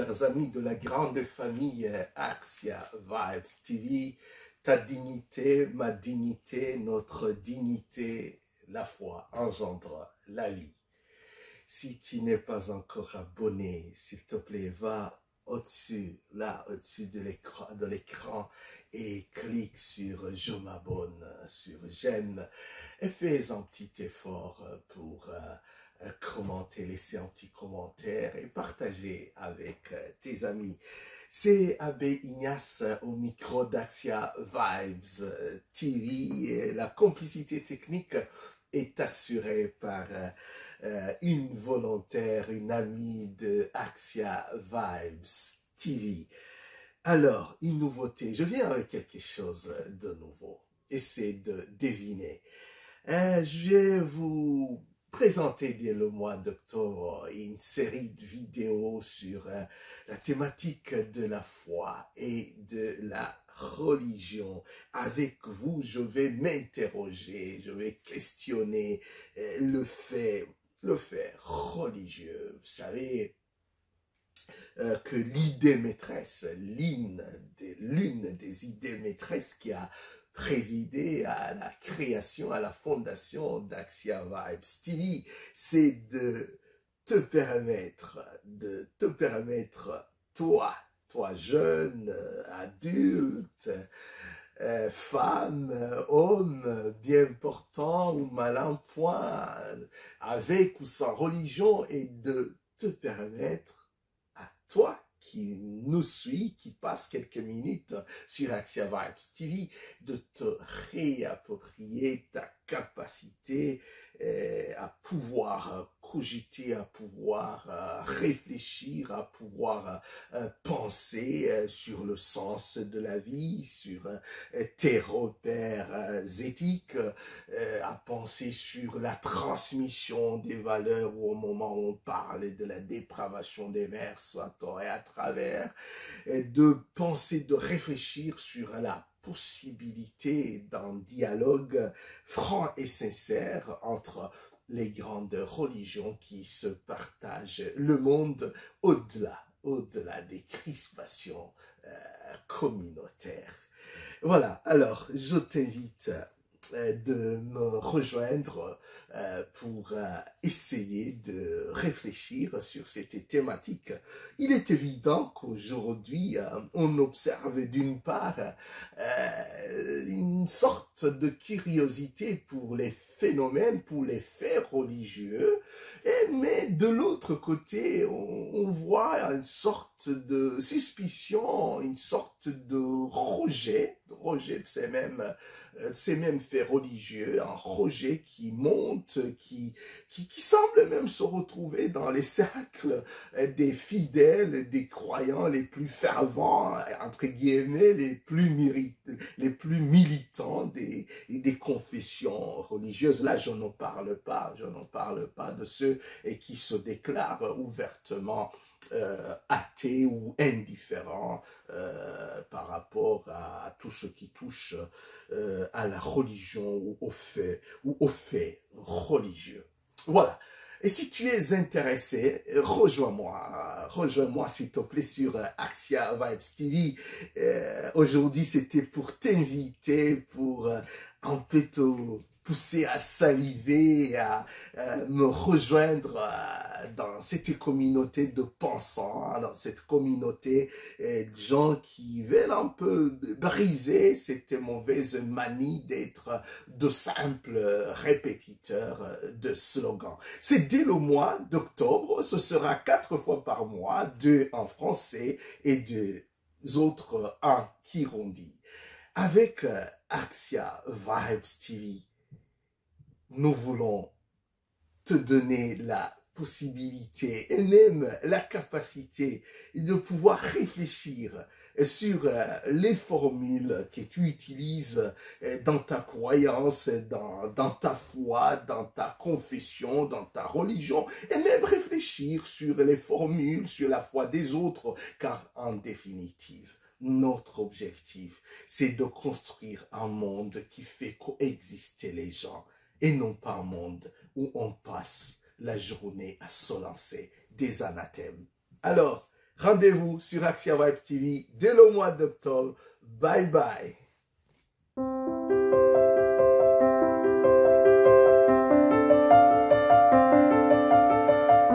chers amis de la grande famille Axia Vibes TV, ta dignité, ma dignité, notre dignité, la foi engendre la vie. Si tu n'es pas encore abonné, s'il te plaît, va au-dessus, là, au-dessus de l'écran et clique sur je m'abonne, sur j'aime et fais un petit effort pour commenter, laisser un petit commentaire et partager avec tes amis. C'est Abbé Ignace au micro d'Axia Vibes TV et la complicité technique est assurée par une volontaire, une amie de Axia Vibes TV. Alors, une nouveauté, je viens avec quelque chose de nouveau. Essayez de deviner. Je vais vous présenter dès le mois d'octobre une série de vidéos sur la thématique de la foi et de la religion. Avec vous, je vais m'interroger, je vais questionner le fait religieux. Vous savez que l'idée maîtresse, l'une des idées maîtresses qui a présidé à la création, à la fondation d'Axia Vibes TV, c'est de te permettre, toi jeune, adulte, femme, homme, bien portant ou mal en point, avec ou sans religion, et de te permettre à toi qui nous suit, qui passe quelques minutes sur Axia Vibes TV, de te réapproprier ta capacité à pouvoir cogiter, à pouvoir réfléchir, à pouvoir penser sur le sens de la vie, sur tes repères éthiques, à penser sur la transmission des valeurs, ou au moment où on parle de la dépravation des mœurs à tort et à travers, de penser, de réfléchir sur la possibilité d'un dialogue franc et sincère entre les grandes religions qui se partagent le monde au-delà des crispations communautaires. Voilà, alors je t'invite de me rejoindre pour essayer de réfléchir sur cette thématique. Il est évident qu'aujourd'hui, on observe d'une part une sorte de curiosité pour les phénomènes, pour les faits religieux, mais de l'autre côté, on voit une sorte de suspicion, une sorte de rejet de ces mêmes faits religieux, un rejet qui monte, qui semble même se retrouver dans les cercles des fidèles, des croyants les plus fervents, entre guillemets, les plus militants des confessions religieuses. Là, je n'en parle pas de ceux qui se déclarent ouvertement athées ou indifférents par rapport à tout ce qui touche à la religion ou aux faits religieux. Voilà. Et si tu es intéressé, rejoins-moi s'il te plaît sur Axia Vibes TV. Aujourd'hui, c'était pour t'inviter, pour un peu te pousser à saliver, à me rejoindre dans cette communauté de pensants, dans cette communauté de gens qui veulent un peu briser cette mauvaise manie d'être de simples répétiteurs de slogans. C'est dès le mois d'octobre, ce sera 4 fois par mois, 2 en français et 2 autres en kirundi. Avec Axia Vibes TV, nous voulons te donner la possibilité et même la capacité de pouvoir réfléchir sur les formules que tu utilises dans ta croyance, dans ta foi, dans ta confession, dans ta religion, et même réfléchir sur les formules, sur la foi des autres, car en définitive, notre objectif, c'est de construire un monde qui fait coexister les gens, et non pas un monde où on passe la journée à se lancer des anathèmes. Alors, Rendez-vous sur Axia Vibe TV dès le mois d'octobre. Bye bye.